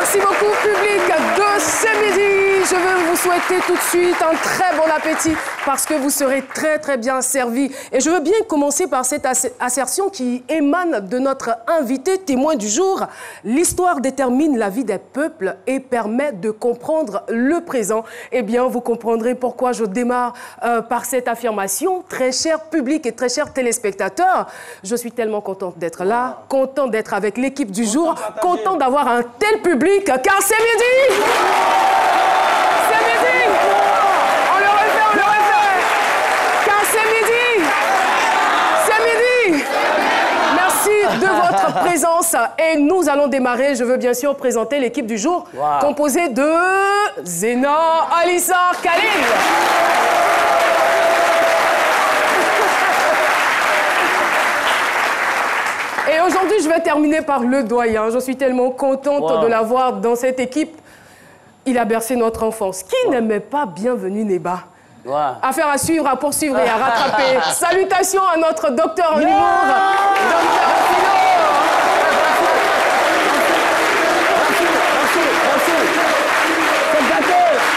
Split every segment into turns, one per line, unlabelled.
Merci beaucoup, public de ce midi. Je veux vous souhaiter tout de suite un très bon appétit parce que vous serez très, très bien servis. Et je veux bien commencer par cette assertion qui émane de notre invité témoin du jour. L'histoire détermine la vie des peuples et permet de comprendre le présent. Eh bien, vous comprendrez pourquoi je démarre par cette affirmation. Très cher public et très chers téléspectateurs, je suis tellement contente d'être là, contente d'être avec l'équipe du jour, contente d'avoir un tel public, car c'est midi. C'est midi. On le refait. Car c'est midi. C'est midi. Merci de votre présence et nous allons démarrer. Je veux bien sûr présenter l'équipe du jour, composée de Zena, Alissa, Khalil. Et aujourd'hui, je vais terminer par le doyen. Je suis tellement contente de l'avoir dans cette équipe. Il a bercé notre enfance. Qui n'aimait pas Bienvenue Néba? Affaire à suivre, à poursuivre et à rattraper. Salutations à notre docteur en humour, docteur Philo.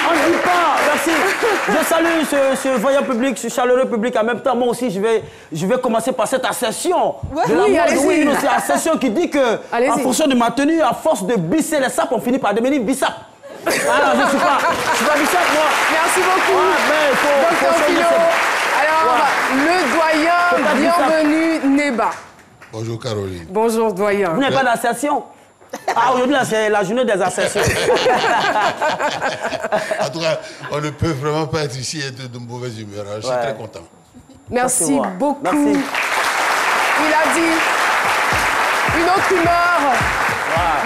On ne dit pas, merci. Je salue ce voyant public, ce chaleureux public. En même temps, moi aussi, je vais commencer par cette ascension. Oui, c'est ascension qui dit que, en fonction de ma tenue, à force de bisser les sapes, on finit par devenir bissap. Alors, je ne suis pas bissap, moi.
Merci beaucoup, docteur Philo. Alors, le doyen, Bienvenue Néba.
Bonjour Caroline.
Bonjour doyen.
Vous n'avez pas d'ascension? Ah, aujourd'hui, c'est la journée des ascensions.
En tout cas, on ne peut vraiment pas être ici et être de mauvaise humeur. Je suis très content.
Merci beaucoup. Merci. Il a dit une autre humeur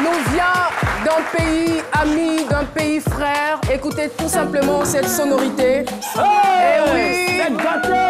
nous vient d'un pays ami, d'un pays frère. Écoutez tout simplement cette sonorité.
Et oui, c'est gâté.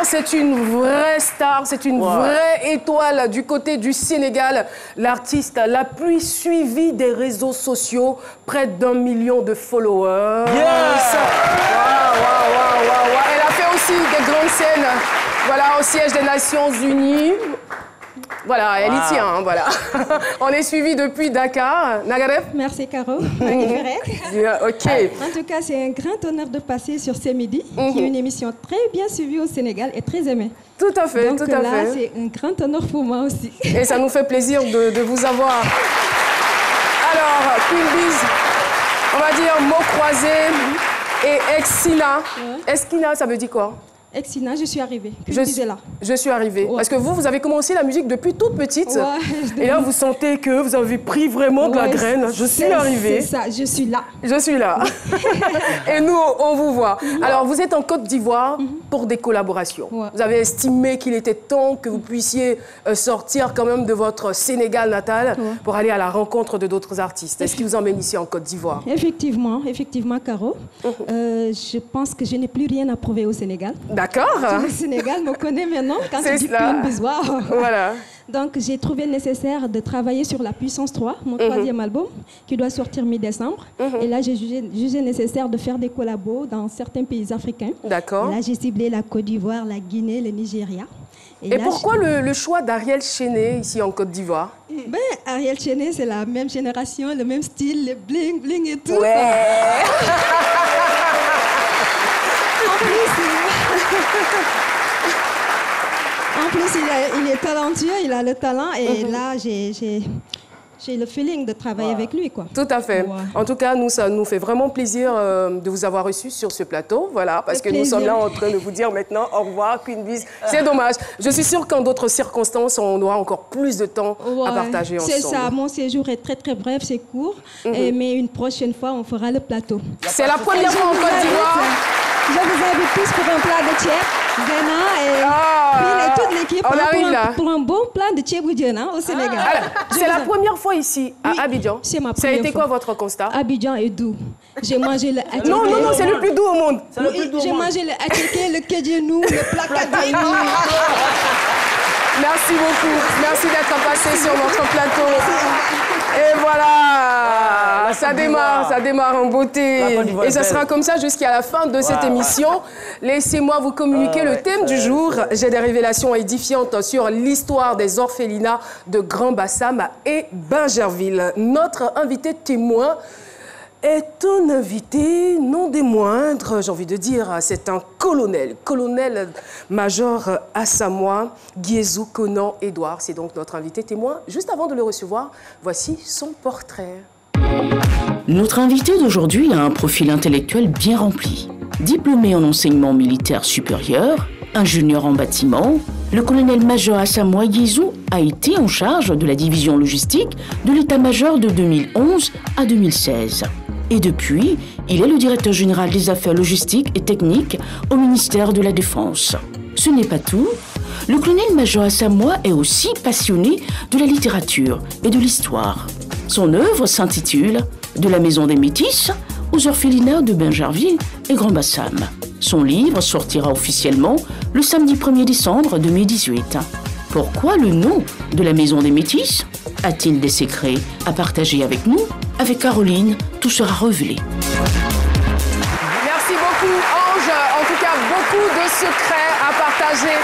C'est une vraie star, c'est une vraie étoile du côté du Sénégal. L'artiste la plus suivie des réseaux sociaux, près d'1 million de followers.
Yes.
Elle a fait aussi des grandes scènes, voilà, au siège des Nations Unies. Voilà, elle y tient, hein, voilà. On est suivi depuis Dakar. Nagaref.
Merci, Caro.
OK.
En tout cas, c'est un grand honneur de passer sur Ce Midi, qui est une émission très bien suivie au Sénégal et très aimée.
Tout à fait,
donc, c'est un grand honneur pour moi aussi.
Et ça nous fait plaisir de vous avoir. Alors, Queen Biz, on va dire mots croisés et Exina. Exina, ça veut dire quoi?
Exina, je suis arrivée. Je
suis arrivée. Parce que vous avez commencé la musique depuis toute petite. Et là, vous sentez que vous avez pris vraiment de la graine. Je suis arrivée.
C'est ça, je suis là.
Je suis là. Et nous, on vous voit. Alors, vous êtes en Côte d'Ivoire pour des collaborations. Vous avez estimé qu'il était temps que vous puissiez sortir quand même de votre Sénégal natal pour aller à la rencontre de d'autres artistes. Est-ce qui vous emmène ici en Côte d'Ivoire?
Effectivement, Caro. Je pense que je n'ai plus rien à prouver au Sénégal.
D'accord.
Le Sénégal me connaît maintenant quand je dis Queen Biz.
Voilà.
Donc, j'ai trouvé nécessaire de travailler sur La Puissance 3, mon troisième album, qui doit sortir mi-décembre. Et là, j'ai jugé nécessaire de faire des collabos dans certains pays africains.
D'accord.
Là, j'ai ciblé la Côte d'Ivoire, la Guinée, le Nigeria.
Et pourquoi le choix d'Ariel Chéné ici en Côte d'Ivoire?
Ben, Ariel Chéné, c'est la même génération, le même style, le bling-bling et tout. En plus, il est talentueux, il a le talent. Et là, j'ai le feeling de travailler avec lui, quoi.
Tout à fait. En tout cas, nous, ça nous fait vraiment plaisir de vous avoir reçu sur ce plateau. Voilà, parce que nous sommes là en train de vous dire maintenant au revoir, Queen Biz. C'est dommage. Je suis sûre qu'en d'autres circonstances, on aura encore plus de temps à partager ensemble.
C'est ça. Mon séjour est très, très bref, c'est court. Mais une prochaine fois, on fera le plateau.
C'est la première fois en Côte d'Ivoire.
Je vous invite tous pour un plat de tchèp, et toute l'équipe pour un bon plat de tchèp au Sénégal.
C'est la première fois ici, à Abidjan.
C'est ma première fois.
Ça a été quoi votre constat?
Abidjan est doux. J'ai mangé le attiqué.
Non, c'est le plus doux au monde.
J'ai mangé le attiqué, le kedjenou, le plat kadjaïni.
Merci beaucoup. Merci d'être passé sur notre plateau. Et voilà, ça démarre en beauté. Et ça sera comme ça jusqu'à la fin de cette émission. Laissez-moi vous communiquer le thème du jour. J'ai des révélations édifiantes sur l'histoire des orphelinats de Grand Bassam et Bingerville. Notre invité témoin est un invité, non des moindres, j'ai envie de dire, c'est un colonel-major assamois, Guézou Conan Edouard. C'est donc notre invité témoin. Juste avant de le recevoir, voici son portrait.
Notre invité d'aujourd'hui a un profil intellectuel bien rempli. Diplômé en enseignement militaire supérieur, ingénieur en bâtiment, le colonel-major assamois Guézou a été en charge de la division logistique de l'état-major de 2011 à 2016. Et depuis, il est le directeur général des affaires logistiques et techniques au ministère de la Défense. Ce n'est pas tout. Le colonel-major assamois est aussi passionné de la littérature et de l'histoire. Son œuvre s'intitule « De la maison des Métis aux orphelinats de Bingerville et Grand Bassam ». Son livre sortira officiellement le samedi 1er décembre 2018. Pourquoi le nom de la maison des Métis? A-t-il des secrets à partager avec nous? Avec Caroline, tout sera révélé.
Merci beaucoup, Ange. En tout cas, beaucoup de secrets à partager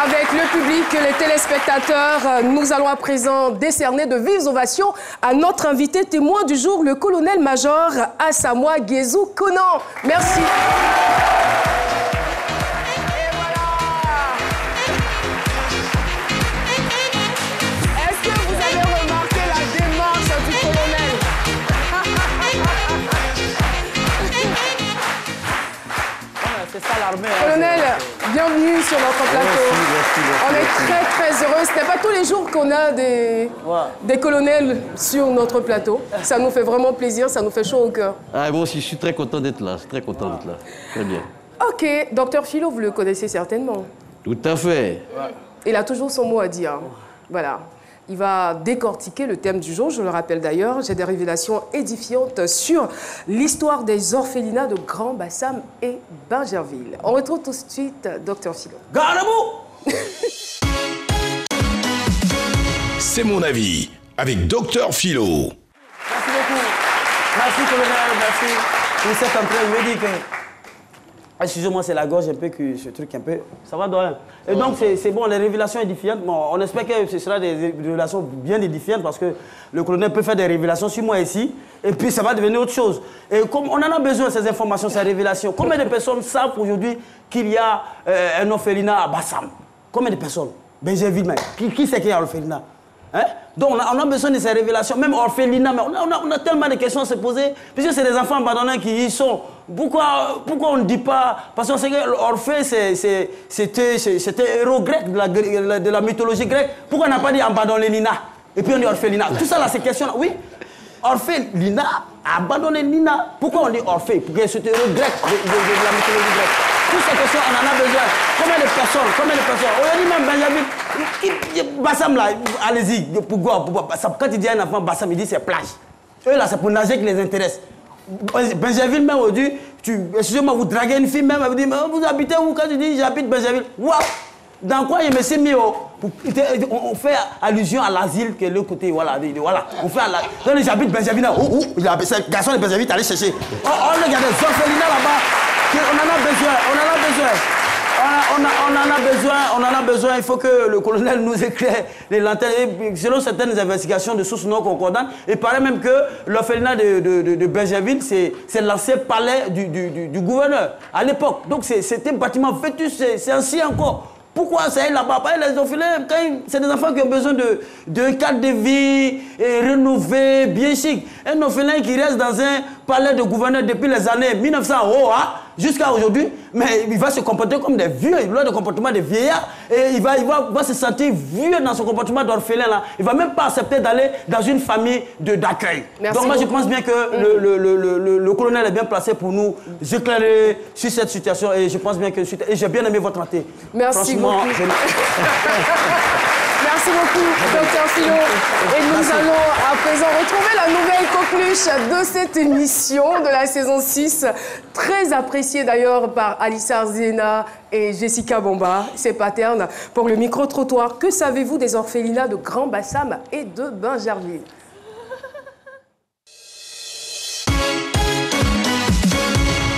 avec le public, les téléspectateurs. Nous allons à présent décerner de vives ovations à notre invité témoin du jour, le colonel-major assamois Guézou Conan. Merci. Colonel, bienvenue sur notre plateau. On est très heureux. Ce n'est pas tous les jours qu'on a des colonels sur notre plateau. Ça nous fait vraiment plaisir, ça nous fait chaud au cœur.
Moi aussi, je suis très content d'être là. Très bien.
Ok, docteur Philo, vous le connaissez certainement.
Tout à fait.
Il a toujours son mot à dire. Voilà. Il va décortiquer le thème du jour, je le rappelle d'ailleurs. J'ai des révélations édifiantes sur l'histoire des orphelinats de Grand Bassam et Bingerville. On retrouve tout de suite Dr Philo.
Garde-vous.
C'est mon avis, avec Dr Philo.
Merci beaucoup. Merci, colonel, merci. Pour cette entrée, je veux dire que... Excusez-moi, c'est la gorge un peu que ce truc un peu... Ça va, doyen? Et donc, c'est bon, les révélations édifiantes. Bon, on espère que ce sera des révélations bien édifiantes parce que le colonel peut faire des révélations sur moi ici et puis ça va devenir autre chose. Et comme on en a besoin de ces informations, ces révélations, combien de personnes savent aujourd'hui qu'il y a un orphelinat à Bassam? Combien de personnes? Bingerville même. Qui c'est qu'il y a un orphelinat? Hein? Donc on a besoin de ces révélations, même orphelinat, mais on a tellement de questions à se poser, puisque c'est des enfants abandonnés qui y sont. Pourquoi on ne dit pas? Parce qu'on sait que l'Orphée, c'était héros grec de la mythologie grecque. Pourquoi on n'a pas dit abandonné-Nina? Et puis on dit orphelinat. Tout ça là, ces questions-là, oui. Orphelinat, abandonné Nina. Pourquoi on dit Orphée? Parce que c'était héros grec de la mythologie grecque. Toutes ces questions, on en a besoin. Combien de personnes? Aujourd'hui même, Benjamin, Bassam là, allez-y, quand il dit à un enfant Bassam, il dit c'est plage. Eux là, c'est pour nager qui les intéresse. Benjamin, même aujourd'hui, excusez-moi, vous draguez une fille même, elle vous dit, vous habitez où? Quand tu dis j'habite Benjamin, waouh! Dans quoi je me suis mis on fait allusion à l'asile qui est l'autre côté, voilà. On fait donc j'habite Benjamin, ce garçon de Benjamin, allez chercher. On regarde les orphelinats là-bas, on en a besoin, il faut que le colonel nous éclaire les lanternes. Selon certaines investigations de sources non concordantes, il paraît même que l'orphelinat de Bingerville, c'est l'ancien palais du gouverneur à l'époque. Donc c'était un bâtiment vétus, c'est ancien encore. Pourquoi c'est là-bas? Les orphelins, c'est des enfants qui ont besoin de cadre de vie rénové, bien chic. Un orphelin qui reste dans un palais de gouverneur depuis les années 1900 jusqu'à aujourd'hui, mais il va se comporter comme des vieux, il a le comportement des vieillards, et il va se sentir vieux dans son comportement d'orphelin là. Il ne va même pas accepter d'aller dans une famille d'accueil. Donc moi je pense bien que le colonel est bien placé pour nous éclairer sur cette situation, et je pense bien que et j'ai bien aimé votre entrée.
Merci beaucoup. Merci beaucoup, Dr Philo. Et nous allons à présent retrouver la nouvelle coqueluche de cette émission de la saison 6, très appréciée d'ailleurs par Alissa Zena et Jessica Bomba, ses paternes, pour le micro-trottoir. Que savez-vous des orphelinats de Grand Bassam et de Bingerville?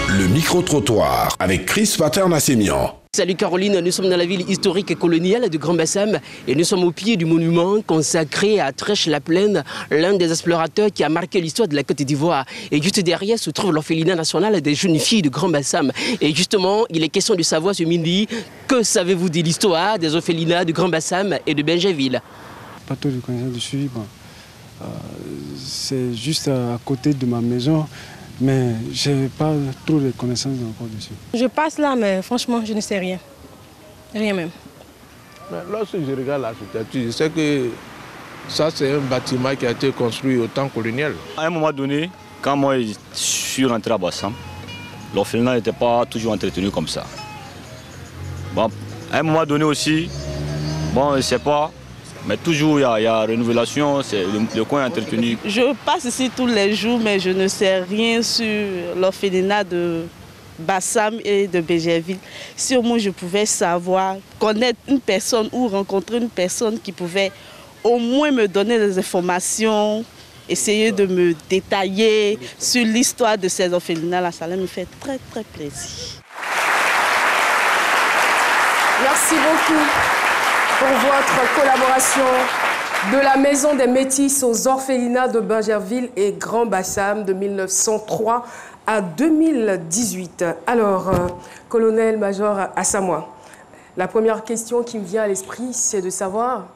Le micro-trottoir avec Chris Paterna-Sémian.
Salut Caroline, nous sommes dans la ville historique et coloniale de Grand Bassam et nous sommes au pied du monument consacré à Trèche-la-Plaine, l'un des explorateurs qui a marqué l'histoire de la Côte d'Ivoire. Et juste derrière se trouve l'orphelinat national des jeunes filles de Grand Bassam. Et justement, il est question de savoir ce midi, que savez-vous de l'histoire des orphelinats de Grand Bassam et de Bingerville?
Pas trop de connaissances dessus, c'est juste à côté de ma maison. Mais je n'ai pas trop de connaissances encore dessus.
Je passe là, mais franchement, je ne sais rien. Rien même.
Mais lorsque je regarde l'architecture, je sais que ça, c'est un bâtiment qui a été construit au temps colonial.
À un moment donné, quand moi je suis rentré à Bassam, l'orphelinat n'était pas toujours entretenu comme ça. Bon, à un moment donné aussi, bon, je ne sais pas, mais toujours il y a renouvelation, le coin est entretenu.
Je passe ici tous les jours, mais je ne sais rien sur l'orphelinat de Bassam et de Bingerville. Si au moins je pouvais savoir, connaître une personne ou rencontrer une personne qui pouvait au moins me donner des informations, essayer de me détailler sur l'histoire de ces orphelinats-là, ça me fait très très plaisir.
Merci beaucoup pour votre collaboration de la Maison des Métis aux orphelinats de Bingerville et Grand Bassam de 1903 à 2018. Alors, colonel-major Assamoah, la première question qui me vient à l'esprit, c'est de savoir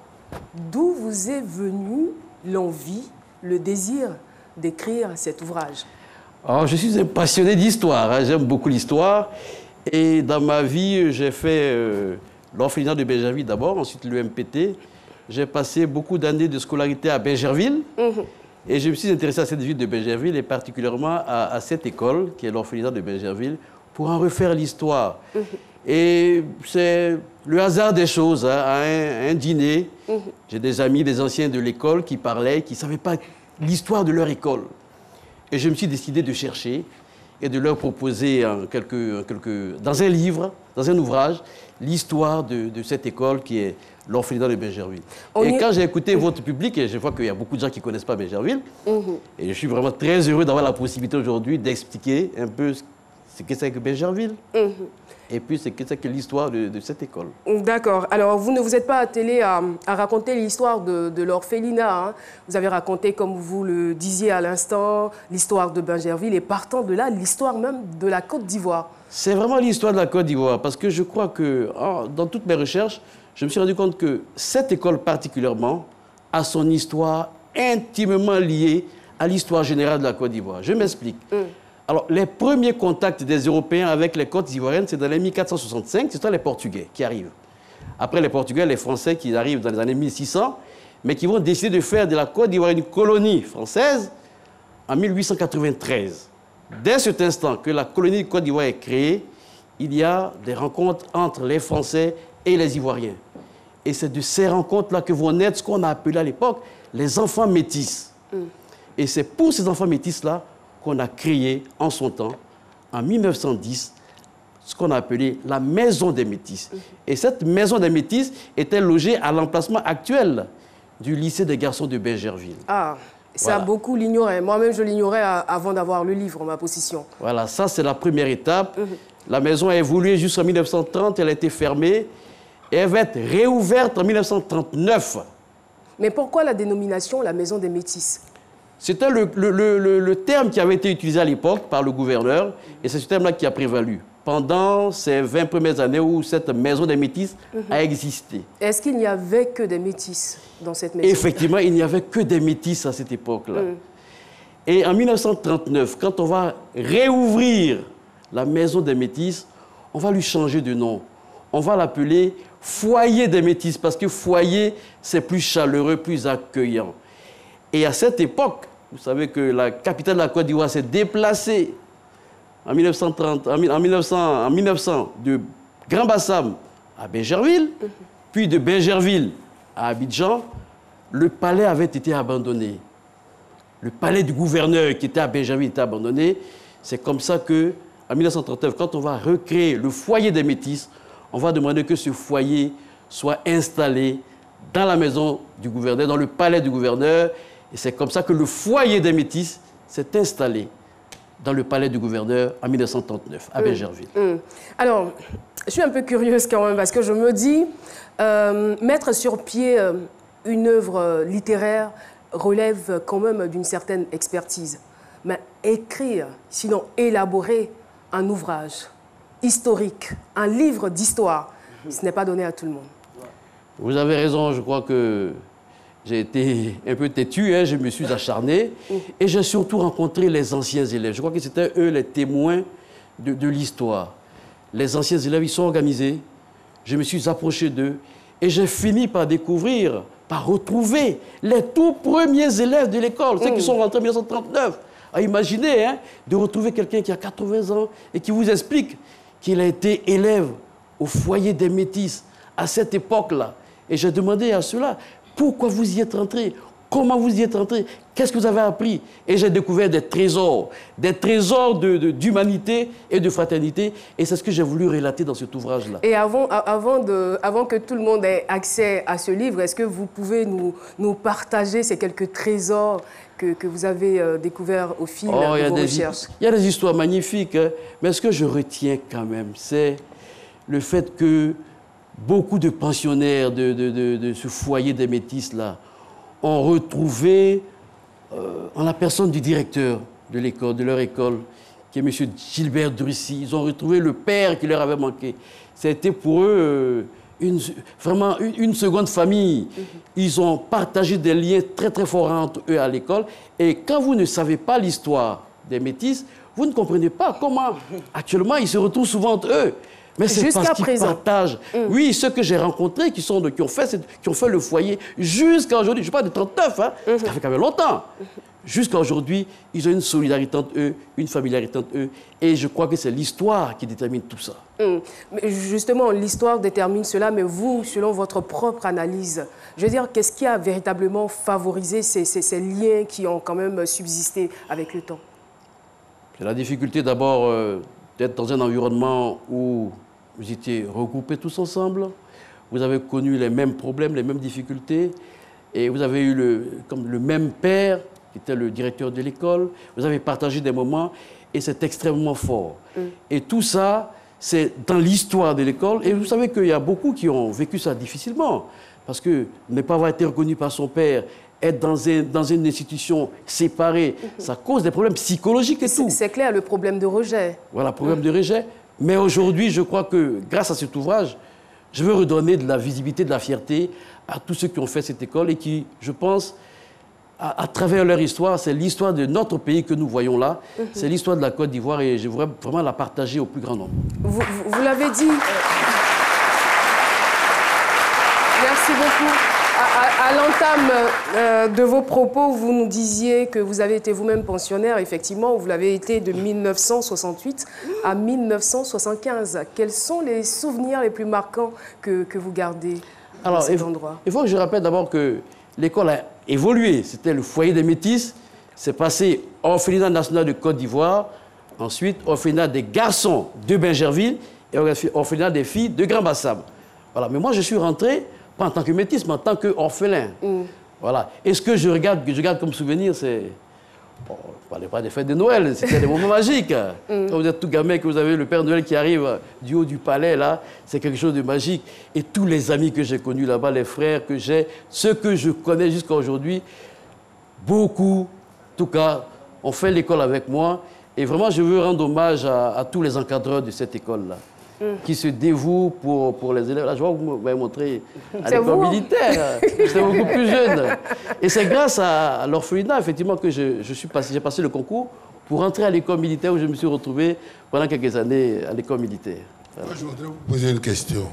d'où vous est venue l'envie, le désir d'écrire cet ouvrage.
Alors, je suis un passionné d'histoire, hein. J'aime beaucoup l'histoire. Et dans ma vie, j'ai fait l'orphelinat de Bingerville d'abord, ensuite l'UMPT. J'ai passé beaucoup d'années de scolarité à Bingerville. Et je me suis intéressé à cette ville de Bingerville et particulièrement à cette école, qui est l'orphelinat de Bingerville, pour en refaire l'histoire. Et c'est le hasard des choses. Hein. À un dîner, j'ai des amis, des anciens de l'école qui parlaient, qui ne savaient pas l'histoire de leur école. Et je me suis décidé de chercher et de leur proposer dans un livre, dans un ouvrage, l'histoire de cette école qui est l'orphelinat de Bingerville. Quand j'ai écouté votre public, et je vois qu'il y a beaucoup de gens qui ne connaissent pas Bingerville, et je suis vraiment très heureux d'avoir la possibilité aujourd'hui d'expliquer un peu ce que c'est que Bingerville, et puis ce que c'est que l'histoire de cette école.
D'accord. Alors, vous ne vous êtes pas attelé à raconter l'histoire de l'orphelinat. Hein. Vous avez raconté, comme vous le disiez à l'instant, l'histoire de Bingerville, et partant de là, l'histoire même de la Côte d'Ivoire. C'est vraiment l'histoire de la Côte d'Ivoire, parce que je crois que, dans toutes mes recherches, je me suis rendu compte que cette école particulièrement a son histoire intimement liée à l'histoire générale de la Côte d'Ivoire. Je m'explique. Alors, les premiers contacts des Européens avec les côtes ivoiriennes, c'est dans les 1465, c'est les Portugais qui arrivent. Après les Portugais, les Français qui arrivent dans les années 1600, mais qui vont décider de faire de la Côte d'Ivoire une colonie française en 1893. Dès cet instant que la colonie de Côte d'Ivoire est créée, il y a des rencontres entre les Français et les Ivoiriens. Et c'est de ces rencontres-là que vont naître ce qu'on a appelé à l'époque les enfants métis. Et c'est pour ces enfants métis-là qu'on a créé en son temps, en 1910, ce qu'on a appelé la Maison des Métis. Et cette Maison des Métis était logée à l'emplacement actuel du lycée des garçons de Bingerville. Ah, ça, voilà. Beaucoup l'ignoraient. Moi-même, je l'ignorais avant d'avoir le livre en ma possession. Voilà, ça, c'est la première étape. La maison a évolué jusqu'en 1930, elle a été fermée et elle va être réouverte en 1939. Mais pourquoi la dénomination la Maison des Métis? C'était le terme qui avait été utilisé à l'époque par le gouverneur, et c'est ce terme-là qui a prévalu.
pendant ces 20 premières années où cette maison des métis a existé.
Est-ce qu'il n'y avait que des métis dans cette maison?
Effectivement, il n'y avait que des métis à cette époque-là. Et en 1939, quand on va réouvrir la maison des métis, on va lui changer de nom. On va l'appeler foyer des métis, parce que foyer, c'est plus chaleureux, plus accueillant. Et à cette époque, vous savez que la capitale de la Côte d'Ivoire s'est déplacée en 1900 de Grand-Bassam à Bingerville, puis de Bingerville à Abidjan. Le palais avait été abandonné. Le palais du gouverneur qui était à Bingerville était abandonné. C'est comme ça qu'en 1939, quand on va recréer le foyer des métis, on va demander que ce foyer soit installé dans la maison du gouverneur, dans le palais du gouverneur. Et c'est comme ça que le foyer des métis s'est installé dans le palais du gouverneur en 1939, à Bingerville.
Alors, je suis un peu curieuse quand même, parce que je me dis, mettre sur pied une œuvre littéraire relève quand même d'une certaine expertise. Mais écrire, sinon élaborer un ouvrage historique, un livre d'histoire, ce n'est pas donné à tout le monde.
Vous avez raison, je crois que j'ai été un peu têtu, je me suis acharné et j'ai surtout rencontré les anciens élèves. Je crois que c'était eux les témoins de l'histoire. Les anciens élèves, ils sont organisés, je me suis approché d'eux et j'ai fini par découvrir, par retrouver les tout premiers élèves de l'école, ceux qui sont rentrés en 1939. À imaginer de retrouver quelqu'un qui a 80 ans et qui vous explique qu'il a été élève au foyer des métis à cette époque-là. Et j'ai demandé à ceux-là, pourquoi vous y êtes rentrés? Comment vous y êtes rentrés? Qu'est-ce que vous avez appris? Et j'ai découvert des trésors d'humanité et de fraternité. Et c'est ce que j'ai voulu relater dans cet ouvrage-là.
Et avant que tout le monde ait accès à ce livre, est-ce que vous pouvez nous partager ces quelques trésors que vous avez découverts au fil de vos recherches?
Il y a des histoires magnifiques, mais ce que je retiens quand même, c'est le fait que beaucoup de pensionnaires de ce foyer des métis-là ont retrouvé, en la personne du directeur de l'école, de leur école, qui est M. Gilbert Drussy, ils ont retrouvé le père qui leur avait manqué. C'était pour eux vraiment une seconde famille. Ils ont partagé des liens très très forts entre eux à l'école. Et quand vous ne savez pas l'histoire des métis, vous ne comprenez pas comment actuellement ils se retrouvent souvent entre eux. Mais c'est parce qu'ils partagent. Oui, ceux que j'ai rencontrés, qui ont fait le foyer jusqu'à aujourd'hui, je parle de 39, ça fait quand même longtemps. Jusqu'à aujourd'hui, ils ont une solidarité entre eux, une familiarité entre eux. Et je crois que c'est l'histoire qui détermine tout ça.
Mais justement, l'histoire détermine cela, mais vous, selon votre propre analyse, je veux dire, qu'est-ce qui a véritablement favorisé ces liens qui ont quand même subsisté avec le temps?
C'est la difficulté d'abord d'être dans un environnement où vous étiez regroupés tous ensemble, vous avez connu les mêmes problèmes, les mêmes difficultés, et vous avez eu le même père, qui était le directeur de l'école, vous avez partagé des moments, et c'est extrêmement fort. Et tout ça, c'est dans l'histoire de l'école, et vous savez qu'il y a beaucoup qui ont vécu ça difficilement, parce que ne pas avoir été reconnu par son père, être dans une institution séparée, ça cause des problèmes psychologiques et tout.
C'est clair, le problème de rejet.
Voilà, problème de rejet. Mais aujourd'hui, je crois que grâce à cet ouvrage, je veux redonner de la visibilité, de la fierté à tous ceux qui ont fait cette école et qui, je pense, à travers leur histoire, c'est l'histoire de notre pays que nous voyons là, c'est l'histoire de la Côte d'Ivoire et je voudrais vraiment la partager au plus grand nombre.
Vous l'avez dit. Merci beaucoup. À l'entame de vos propos, vous nous disiez que vous avez été vous-même pensionnaire. Effectivement, vous l'avez été de 1968 à 1975. Quels sont les souvenirs les plus marquants que vous gardez de cet endroit?
Il faut que je rappelle d'abord que l'école a évolué. C'était le foyer des métis. C'est passé au orphelinat national de Côte d'Ivoire. Ensuite, orphelinat des garçons de Bingerville et orphelinat des filles de Grand-Bassam. Voilà. Mais moi, je suis rentré pas en tant que métis, mais en tant qu'orphelin. Voilà. Et ce que je garde comme souvenir, c'est... Bon, on ne parlait pas des fêtes de Noël, c'était des moments magiques. Quand vous êtes tout gamin, que vous avez le Père Noël qui arrive du haut du palais, là, c'est quelque chose de magique. Et tous les amis que j'ai connus là-bas, les frères que j'ai, ceux que je connais jusqu'à aujourd'hui, beaucoup, en tout cas, ont fait l'école avec moi. Et vraiment, je veux rendre hommage à tous les encadreurs de cette école-là, qui se dévouent pour les élèves. Là, je vois que vous m'avez montré à l'école militaire. J'étais beaucoup plus jeune. Et c'est grâce à l'orphelinat, effectivement, que j'ai passé le concours pour entrer à l'école militaire où je me suis retrouvé pendant quelques années à l'école militaire. Voilà.
Moi, je voudrais vous poser une question.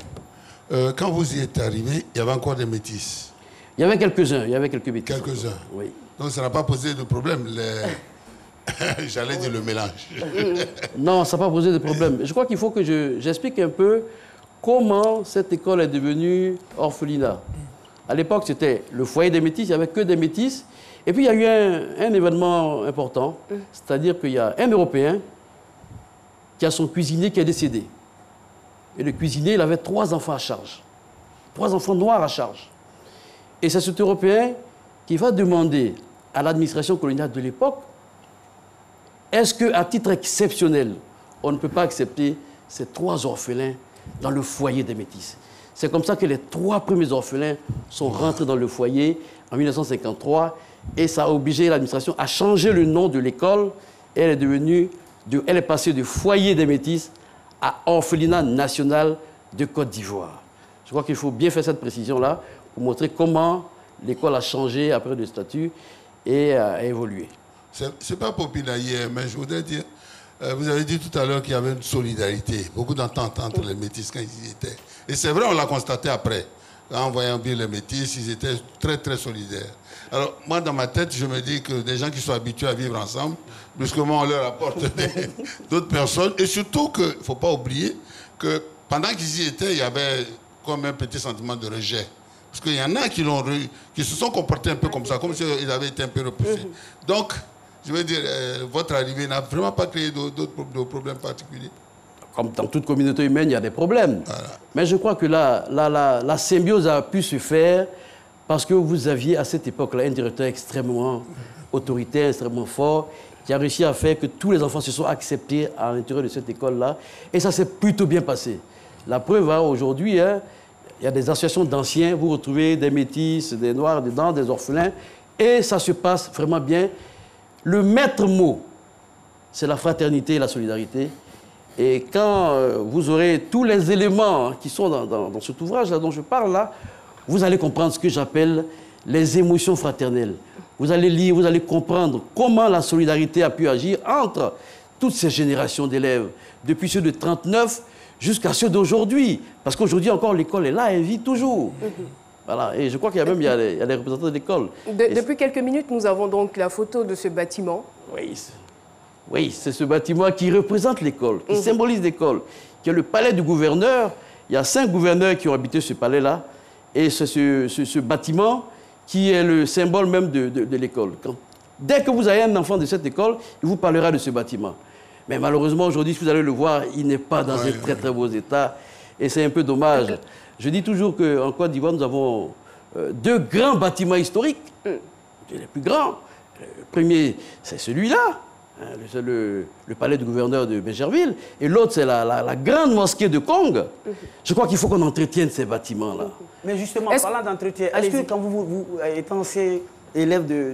Quand vous y êtes arrivé, il y avait encore des métis?
Il y avait quelques-uns, il y avait quelques métis.
Quelques-uns?
Oui.
Donc ça n'a pas posé de problème, j'allais dire le mélange.
Non, ça n'a pas posé de problème. Je crois qu'il faut que j'explique un peu comment cette école est devenue orphelinat. À l'époque, c'était le foyer des métis, il n'y avait que des métis. Et puis, il y a eu un événement important, c'est-à-dire qu'il y a un Européen qui a son cuisinier qui est décédé. Et le cuisinier, il avait 3 enfants à charge. 3 enfants noirs à charge. Et c'est cet Européen qui va demander à l'administration coloniale de l'époque, est-ce qu'à titre exceptionnel, on ne peut pas accepter ces 3 orphelins dans le foyer des métis? C'est comme ça que les 3 premiers orphelins sont rentrés dans le foyer en 1953 et ça a obligé l'administration à changer le nom de l'école. Elle est passée du foyer des métis à Orphelinat national de Côte d'Ivoire. Je crois qu'il faut bien faire cette précision-là pour montrer comment l'école a changé après le statut et a évolué.
Ce n'est pas pour pinailler, mais je voudrais dire, vous avez dit tout à l'heure qu'il y avait une solidarité, beaucoup d'entente entre les métis quand ils y étaient. Et c'est vrai, on l'a constaté après. En voyant bien les métis, ils étaient très, très solidaires. Alors, moi, dans ma tête, je me dis que des gens qui sont habitués à vivre ensemble, brusquement, on leur apporte d'autres personnes. Et surtout qu'il ne faut pas oublier que pendant qu'ils y étaient, il y avait comme un petit sentiment de rejet. Parce qu'il y en a qui se sont comportés un peu comme ça, comme s'ils avaient été un peu repoussés. Donc, je veux dire, votre arrivée n'a vraiment pas créé d'autres problèmes particuliers.
Comme dans toute communauté humaine, il y a des problèmes. Voilà. Mais je crois que la symbiose a pu se faire parce que vous aviez à cette époque-là un directeur extrêmement autoritaire, extrêmement fort, qui a réussi à faire que tous les enfants se sont acceptés à l'intérieur de cette école-là. Et ça s'est plutôt bien passé. La preuve, aujourd'hui, il y a des associations d'anciens, vous retrouvez des métis, des noirs dedans, des orphelins, et ça se passe vraiment bien. Le maître mot, c'est la fraternité et la solidarité. Et quand vous aurez tous les éléments qui sont dans cet ouvrage-là dont je parle, là, vous allez comprendre ce que j'appelle les émotions fraternelles. Vous allez lire, vous allez comprendre comment la solidarité a pu agir entre toutes ces générations d'élèves, depuis ceux de 39 jusqu'à ceux d'aujourd'hui. Parce qu'aujourd'hui encore, l'école est là, elle vit toujours. Voilà. Et je crois qu'il y a même il y a des représentants de l'école.
Depuis quelques minutes, nous avons donc la photo de ce bâtiment.
Oui, c'est ce bâtiment qui représente l'école, qui symbolise l'école, qui est le palais du gouverneur. Il y a 5 gouverneurs qui ont habité ce palais-là. Et c'est ce bâtiment qui est le symbole même de l'école. Dès que vous avez un enfant de cette école, il vous parlera de ce bâtiment. Mais malheureusement, aujourd'hui, si vous allez le voir, il n'est pas dans un très très beau état. Et c'est un peu dommage. Je dis toujours qu'en Côte d'Ivoire, nous avons 2 grands bâtiments historiques, les plus grands. Le premier, c'est celui-là, c'est le palais du gouverneur de Bégerville, et l'autre, c'est la grande mosquée de Kong. Je crois qu'il faut qu'on entretienne ces bâtiments-là.
Mais justement, parlant d'entretien, est-ce que quand vous étant élève de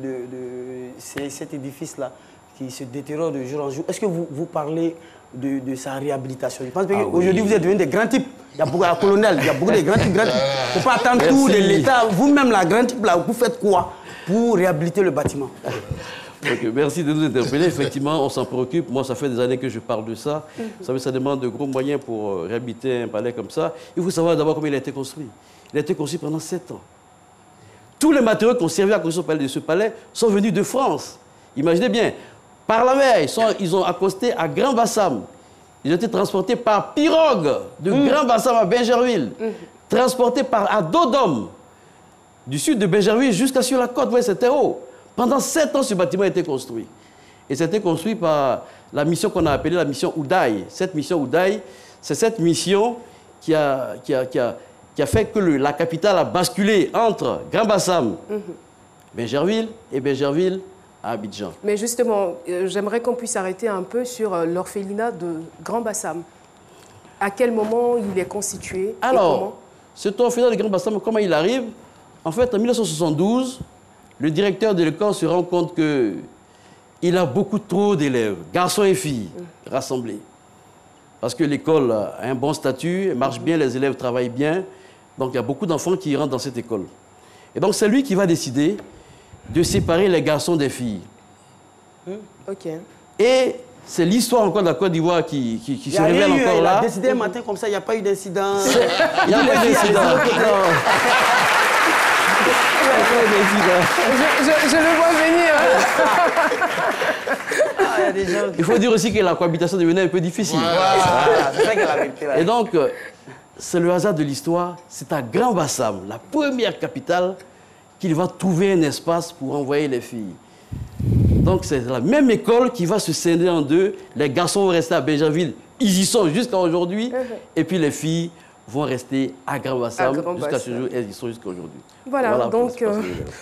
cet édifice-là, qui se détériore de jour en jour, est-ce que vous parlez de sa réhabilitation? Je pense qu'aujourd'hui, vous êtes devenu des grands types. Il y a beaucoup de colonels, il y a beaucoup de grands types. Il ne faut pas attendre tout de l'État. Vous-même, la grande type, là, vous faites quoi pour réhabiliter le bâtiment?
Merci de nous interpeller. Effectivement, on s'en préoccupe. Moi, ça fait des années que je parle de ça. Vous savez, ça demande de gros moyens pour réhabiliter un palais comme ça. Il faut savoir d'abord comment il a été construit. Il a été construit pendant 7 ans. Tous les matériaux qui ont servi à construire ce palais sont venus de France. Imaginez bien, par la mer, ils ont accosté à Grand Bassam. Ils ont été transportés par pirogue de Grand Bassam à Bégerville, transportés à Dodome, du sud de Bégerville jusqu'à sur la côte. Ouais, c'était haut. Pendant 7 ans, ce bâtiment a été construit. Et c'était construit par la mission qu'on a appelée la mission Oudaï. Cette mission Oudaï, c'est cette mission qui a fait que la capitale a basculé entre Grand Bassam, Bégerville et Bégerville à Abidjan.
Mais justement, j'aimerais qu'on puisse arrêter un peu sur l'orphelinat de Grand Bassam. À quel moment il est constitué?
Alors, cet orphelinat de Grand Bassam, comment il arrive? En fait, en 1972, le directeur de l'école se rend compte qu'il il a beaucoup trop d'élèves, garçons et filles, rassemblés. Parce que l'école a un bon statut, elle marche bien, les élèves travaillent bien. Donc il y a beaucoup d'enfants qui rentrent dans cette école. Et donc c'est lui qui va décider de séparer les garçons des filles.
Ok.
Et c'est l'histoire encore de la Côte d'Ivoire qui se révèle encore là.
Il a décidé un matin comme ça, il n'y a pas eu d'incident.
Il n'y a pas eu d'incident.
Je le vois
venir. Il faut dire aussi que la cohabitation devenait un peu difficile.
Voilà, c'est ça qu'elle a vécu.
Et donc, c'est le hasard de l'histoire. C'est à Grand Bassam, la première capitale, qu'il va trouver un espace pour envoyer les filles. Donc, c'est la même école qui va se scinder en deux. Les garçons vont rester à Béjerville. Ils y sont jusqu'à aujourd'hui. Et puis, les filles vont rester à Grand Bassam jusqu'à ce jour. Elles y sont jusqu'à aujourd'hui.
Voilà, donc,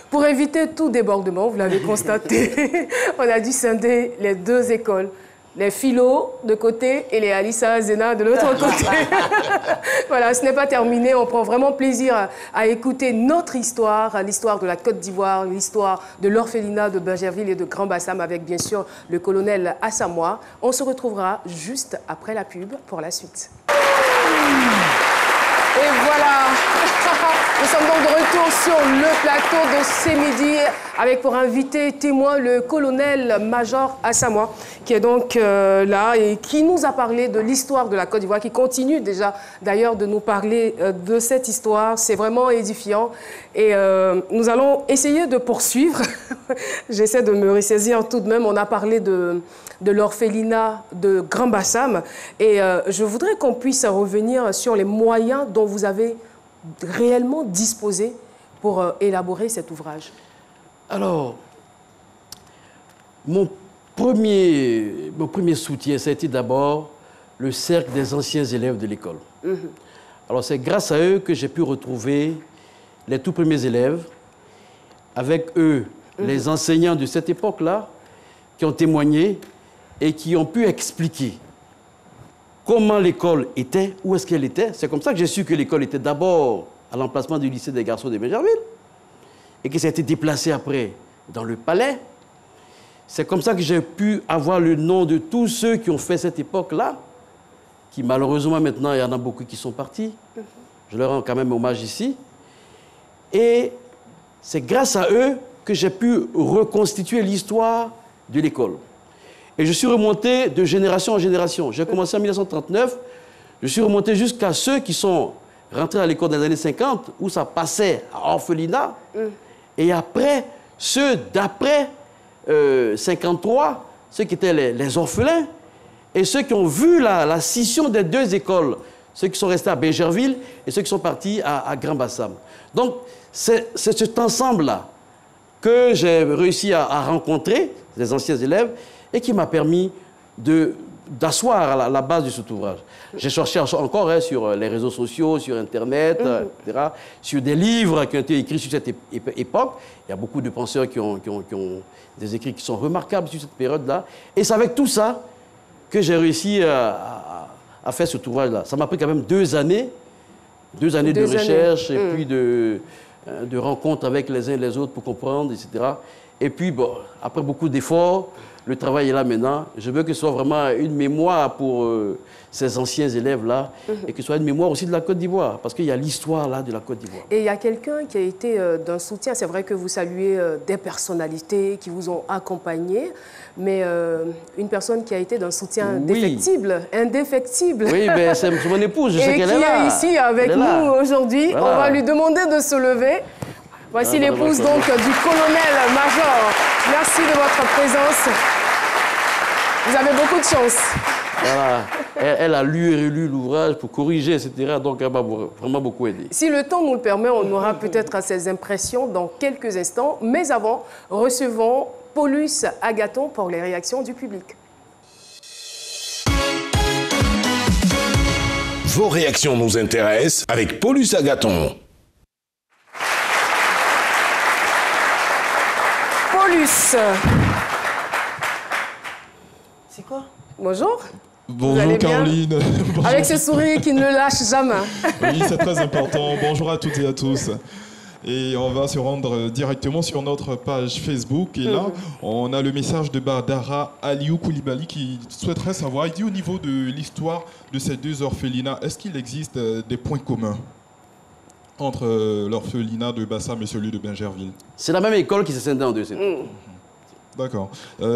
pour éviter tout débordement, vous l'avez constaté, on a dû scinder les deux écoles. Les Philo de côté et les Alissa Zena de l'autre côté. Voilà, ce n'est pas terminé. On prend vraiment plaisir à écouter notre histoire, l'histoire de la Côte d'Ivoire, l'histoire de l'orphelinat de Béjerville et de Grand Bassam avec bien sûr le colonel Assamoah. On se retrouvera juste après la pub pour la suite. Et voilà, nous sommes donc de retour sur le plateau de ce midi avec pour invité témoin le colonel-major Assamoah qui est donc là et qui nous a parlé de l'histoire de la Côte d'Ivoire, qui continue déjà d'ailleurs de nous parler de cette histoire. C'est vraiment édifiant et nous allons essayer de poursuivre. J'essaie de me ressaisir tout de même. On a parlé de l'orphelinat de Grand Bassam et je voudrais qu'on puisse revenir sur les moyens dont vous avez réellement disposé pour élaborer cet ouvrage. Alors, mon premier soutien, ça a été d'abord le cercle des anciens élèves de l'école. Alors, c'est grâce à eux que j'ai pu retrouver les tout premiers élèves, avec eux, les enseignants de cette époque-là, qui ont témoigné et qui ont pu expliquer comment l'école était, où est-ce qu'elle était. C'est comme ça que j'ai su que l'école était d'abord à l'emplacement du lycée des garçons de Béjerville et que ça a été déplacé après dans le palais. C'est comme ça que j'ai pu avoir le nom de tous ceux qui ont fait cette époque-là, qui malheureusement maintenant, il y en a beaucoup qui sont partis. Je leur rends quand même hommage ici. Et c'est grâce à eux que j'ai pu reconstituer l'histoire de l'école. Et je suis remonté de génération en génération. J'ai commencé en 1939, je suis remonté jusqu'à ceux qui sont rentrés à l'école dans les années 50, où ça passait à orphelinat. Et après, ceux d'après 53, ceux qui étaient les orphelins, et ceux qui ont vu la scission des deux écoles, ceux qui sont restés à Béjerville et ceux qui sont partis à Grand Bassam. Donc, c'est cet ensemble-là que j'ai réussi à rencontrer, les anciens élèves, et qui m'a permis d'asseoir la base de cet ouvrage. J'ai cherché encore sur les réseaux sociaux, sur Internet, etc., sur des livres qui ont été écrits sur cette époque. Il y a beaucoup de penseurs qui ont des écrits qui sont remarquables sur cette période-là. Et c'est avec tout ça que j'ai réussi à faire cet ouvrage-là. Ça m'a pris quand même 2 années, de recherche et puis de rencontres avec les uns et les autres pour comprendre, etc. Et puis, bon, après beaucoup d'efforts, le travail est là maintenant. Je veux que ce soit vraiment une mémoire pour ces anciens élèves-là et que ce soit une mémoire aussi de la Côte d'Ivoire, parce qu'il y a l'histoire là de la Côte d'Ivoire. Et il y a quelqu'un qui a été d'un soutien. C'est vrai que vous saluez des personnalités qui vous ont accompagné, mais une personne qui a été d'un soutien indéfectible. Oui, mais c'est mon épouse, je sais qu'elle est là. Et qui est ici avec nous aujourd'hui. Voilà. On va lui demander de se lever. Voici l'épouse donc du colonel-major. Merci de votre présence. Vous avez beaucoup de chance. Voilà. Elle a lu et relu l'ouvrage pour corriger, etc. Donc, elle m'a vraiment beaucoup aidé. Si le temps nous le permet, on aura peut-être ses impressions dans quelques instants. Mais avant, recevons Paulus Agathon pour les réactions du public.
Vos réactions nous intéressent avec Paulus Agathon.
Paulus. C'est quoi? Bonjour.
Bonjour Caroline. Bonjour.
Avec ce sourire qui ne le lâche jamais.
Oui, c'est très important. Bonjour à toutes et à tous. Et on va se rendre directement sur notre page Facebook. Et là, on a le message de Bardara Aliou Koulibaly qui souhaiterait savoir, il dit au niveau de l'histoire de ces deux orphelinats, est-ce qu'il existe des points communs entre l'orphelinat de Bassam et celui de Bingerville?
C'est la même école qui s'est scindée en deux.
D'accord.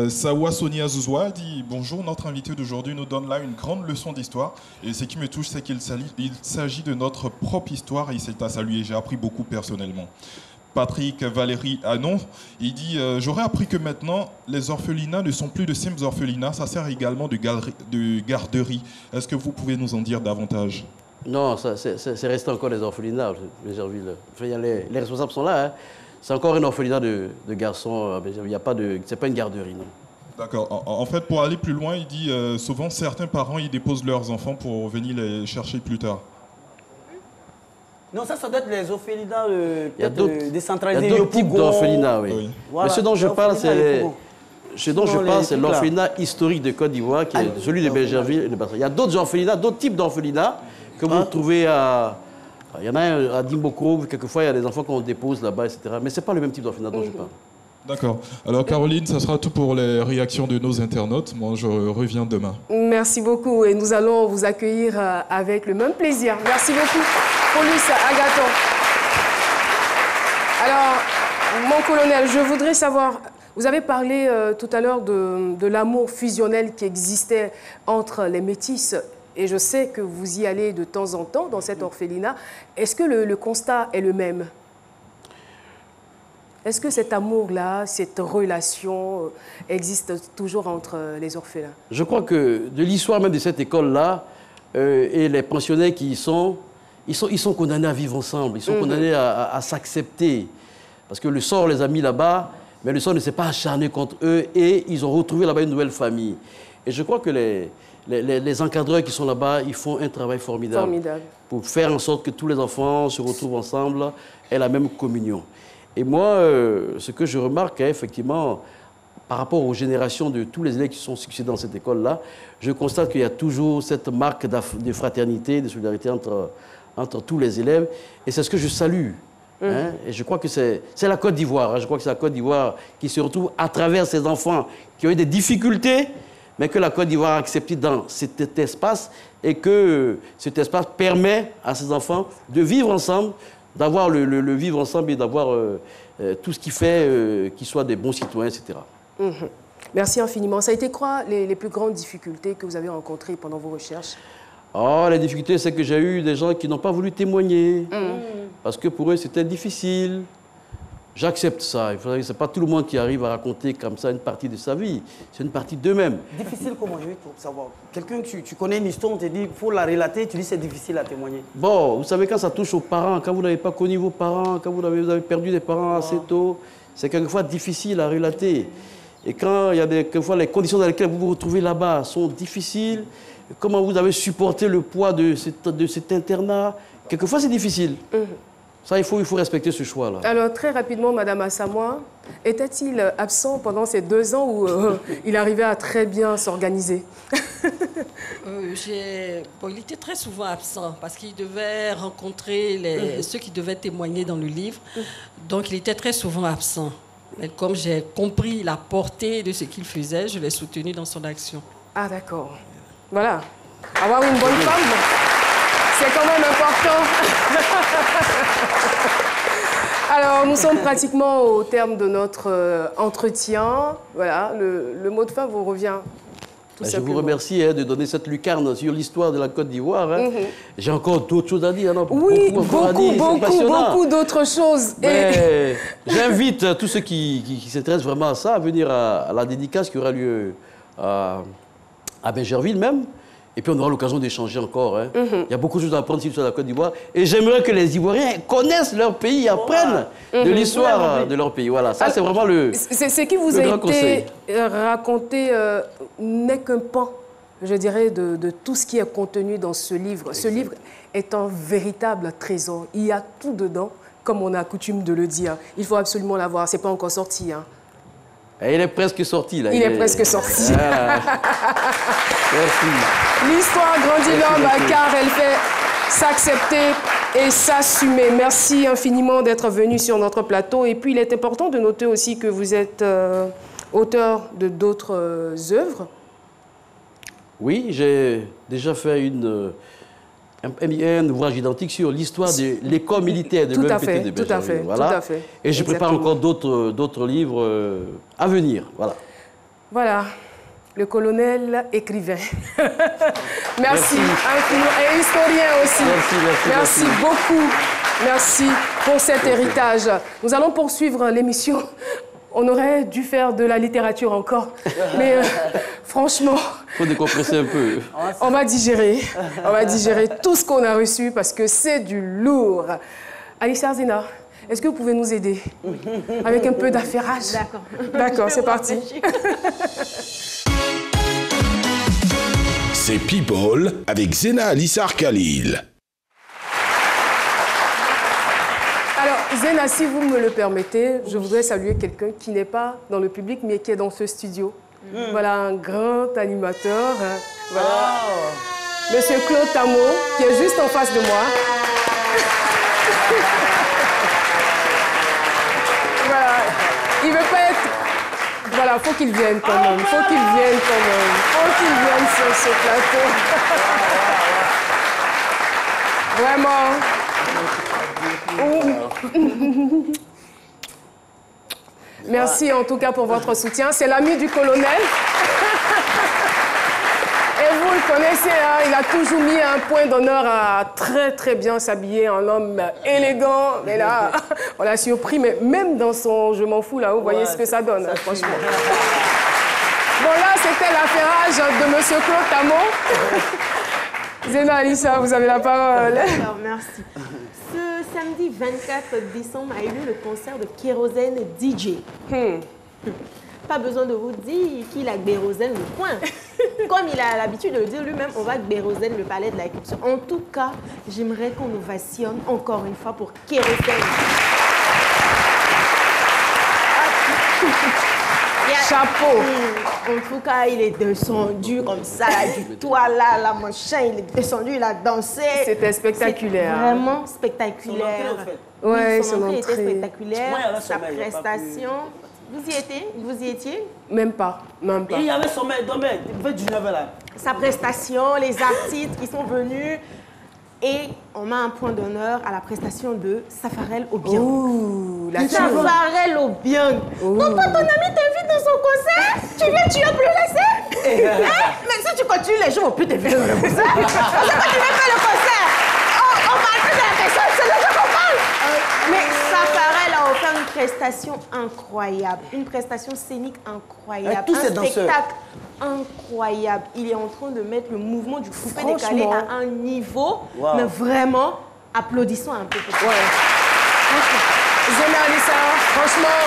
Sawa Sonia Zouzoua dit « Bonjour, notre invité d'aujourd'hui nous donne là une grande leçon d'histoire. Et ce qui me touche, c'est qu'il s'agit de notre propre histoire et c'est à saluer. J'ai appris beaucoup personnellement. » Patrick Valérie Anon, il dit « J'aurais appris que maintenant, les orphelinats ne sont plus de simples orphelinats, ça sert également de garderie. Est-ce que vous pouvez nous en dire davantage ?» Non, c'est resté encore les orphelinats, Bingerville. Les responsables sont là, hein. C'est encore un orphelinat de garçons. Il n'y a pas de, c'est pas une garderie, non. D'accord. En fait, pour aller plus loin, il dit souvent certains parents ils déposent leurs enfants pour venir les chercher plus tard.
Non, ça doit être les orphelinats décentralisés.
Il y a d'autres types d'orphelinats, oui. Voilà, mais ce dont je parle, c'est l'orphelinat historique de Côte d'Ivoire, qui est celui de Bingerville et de Bassam. Il y a d'autres orphelinats, d'autres types d'orphelinats que vous trouvez à... Il y en a un à Dimbokro, quelquefois il y a des enfants qu'on dépose là-bas, etc. Mais ce n'est pas le même type d'orphelinat dont je parle. D'accord. Alors Caroline, ça sera tout pour les réactions de nos internautes. Moi, je reviens demain.
Merci beaucoup et nous allons vous accueillir avec le même plaisir. Merci beaucoup, Paulus Agathon. Alors, mon colonel, je voudrais savoir, vous avez parlé tout à l'heure de l'amour fusionnel qui existait entre les métis. Et je sais que vous y allez de temps en temps dans cet orphelinat. Est-ce que le constat est le même? Est-ce que cet amour-là, cette relation existe toujours entre les orphelins? Je crois que de l'histoire même de cette école-là, et les pensionnaires qui y sont, ils sont condamnés à vivre ensemble, ils sont condamnés à s'accepter. Parce que le sort les a mis là-bas, mais le sort ne s'est pas acharné contre eux et ils ont retrouvé là-bas une nouvelle famille. Et je crois que les encadreurs qui sont là-bas, ils font un travail formidable pour faire en sorte que tous les enfants se retrouvent ensemble, aient la même communion. Et moi, ce que je remarque, effectivement, par rapport aux générations de tous les élèves qui sont succédés dans cette école-là, je constate qu'il y a toujours cette marque de fraternité, de solidarité entre tous les élèves. Et c'est ce que je salue. Hein? Et je crois que c'est la Côte d'Ivoire. Hein? Je crois que c'est la Côte d'Ivoire qui se retrouve à travers ces enfants qui ont eu des difficultés, mais que la Côte d'Ivoire a accepté dans cet espace et que cet espace permet à ces enfants de vivre ensemble, d'avoir le vivre ensemble et d'avoir tout ce qui fait qu'ils soient des bons citoyens, etc. Merci infiniment. Ça a été quoi les plus grandes difficultés que vous avez rencontrées pendant vos recherches? Oh, les difficultés, c'est que j'ai eu des gens qui n'ont pas voulu témoigner parce que pour eux, c'était difficile. J'accepte ça. Ce n'est pas tout le monde qui arrive à raconter comme ça une partie de sa vie. C'est une partie d'eux-mêmes.
Difficile comment, je vais savoir. Quelqu'un que tu connais une histoire, on te dit il faut la relater, tu dis c'est difficile à témoigner. Bon, vous savez, quand ça touche aux parents, quand vous n'avez pas connu vos parents, quand vous avez perdu des parents assez tôt, c'est quelquefois difficile à relater. Et quand il y a quelquefois les conditions dans lesquelles vous vous retrouvez là-bas sont difficiles, comment vous avez supporté le poids de cet internat, quelquefois c'est difficile. Ça, il faut respecter ce choix-là. Alors, très rapidement, Madame Assamoah, était-il absent pendant ces 2 ans où il arrivait à très bien s'organiser?
Bon, il était très souvent absent parce qu'il devait rencontrer ceux qui devaient témoigner dans le livre. Donc, il était très souvent absent. Mais comme j'ai compris la portée de ce qu'il faisait, je l'ai soutenu dans son action. Ah, d'accord. Voilà. Avoir une bonne femme, c'est quand même important. Alors, nous sommes pratiquement au terme de notre entretien. Voilà, le mot de fin vous revient. Je vous remercie de donner cette lucarne sur l'histoire de la Côte d'Ivoire. J'ai encore d'autres choses à dire. Non, oui, beaucoup d'autres choses. J'invite tous ceux qui s'intéressent vraiment à ça à venir à la dédicace qui aura lieu à Bingerville même. Et puis on aura l'occasion d'échanger encore. Il y a beaucoup de choses à apprendre sur la Côte d'Ivoire. Et j'aimerais que les Ivoiriens connaissent leur pays, apprennent de l'histoire de leur pays. Voilà, ça c'est vraiment ce qui vous a été raconté n'est qu'un pan, je dirais, de tout ce qui est contenu dans ce livre. Ce livre est un véritable trésor. Il y a tout dedans, comme on a coutume de le dire. Il faut absolument l'avoir. Ce n'est pas encore sorti. Il est presque sorti, là. Il est presque sorti. Merci. L'histoire grandit l'homme car elle fait s'accepter
et s'assumer. Merci infiniment d'être venu sur notre plateau. Et puis, il est important de noter aussi que vous êtes auteur de d'autres œuvres.
Oui, j'ai déjà fait un ouvrage identique sur l'histoire de l'école militaire de l'EMPT de Béjarville. Voilà.
Tout à fait.
Et je prépare encore d'autres livres à venir. Voilà.
Voilà. Le colonel écrivain. Merci infiniment. Et historien aussi. Merci beaucoup. Merci pour cet héritage. Nous allons poursuivre l'émission. On aurait dû faire de la littérature encore. Mais franchement...
Il faut décompresser un peu.
On va digérer. On va digérer tout ce qu'on a reçu parce que c'est du lourd. Alissa Zena, est-ce que vous pouvez nous aider avec un peu d'affairage?
D'accord.
D'accord, c'est parti.
C'est People avec Zena Alissar Khalil.
Alors, Zena, si vous me le permettez, je voudrais saluer quelqu'un qui n'est pas dans le public, mais qui est dans ce studio. Voilà, un grand animateur. Voilà. Oh. Monsieur Claude Tamo, qui est juste en face de moi. Voilà. Il veut pas être... Voilà, faut qu'il vienne quand même. Faut qu'il vienne quand même. Faut qu'il vienne sur ce plateau. Vraiment. Merci en tout cas pour votre soutien. C'est l'ami du colonel. Et vous le connaissez, hein, il a toujours mis un point d'honneur à très bien s'habiller, un homme élégant. Mais là, on l'a surpris, mais même dans son je m'en fous là, vous voyez ce que ça donne, hein, franchement. Bon là, c'était l'affairage de monsieur Claude Tamo. Zena Alissa, vous avez la parole.
Alors, merci. Ce samedi 24 décembre a eu lieu le concert de Kérosène DJ. Pas besoin de vous dire qu'il a Kérosène le coin. Comme il a l'habitude de le dire lui-même, on va Kérosène le palais de la culture. En tout cas, j'aimerais qu'on ovationne encore une fois pour Kérosène.
Chapeau.
En tout cas, il est descendu comme ça, là, du toit là, la machin, il est descendu, il a dansé.
C'était spectaculaire.
Vraiment spectaculaire.
Oui,
son entrée était spectaculaire. Sa prestation. Vous y étiez?
Même pas.
Il y avait sommeil, dommage, 19 là.
Sa prestation, les artistes qui sont venus. Et on met un point d'honneur à la prestation de Safarel Obiang. Safarel Obiang. Donc quand ton ami t'invite dans son concert, tu viens, tu as plus laissé. Mais si tu continues, les gens vont plus t'inviter dans le concert. Parce que quand tu viens faire le concert, on parle plus de la personne, c'est de ça qu'on parle. Mais Safarel a offert une prestation incroyable, une prestation scénique incroyable, un spectacle incroyable. Il est en train de mettre le mouvement du coupé décalé à un niveau, mais vraiment, applaudissons un peu.
Zena Alissa, franchement,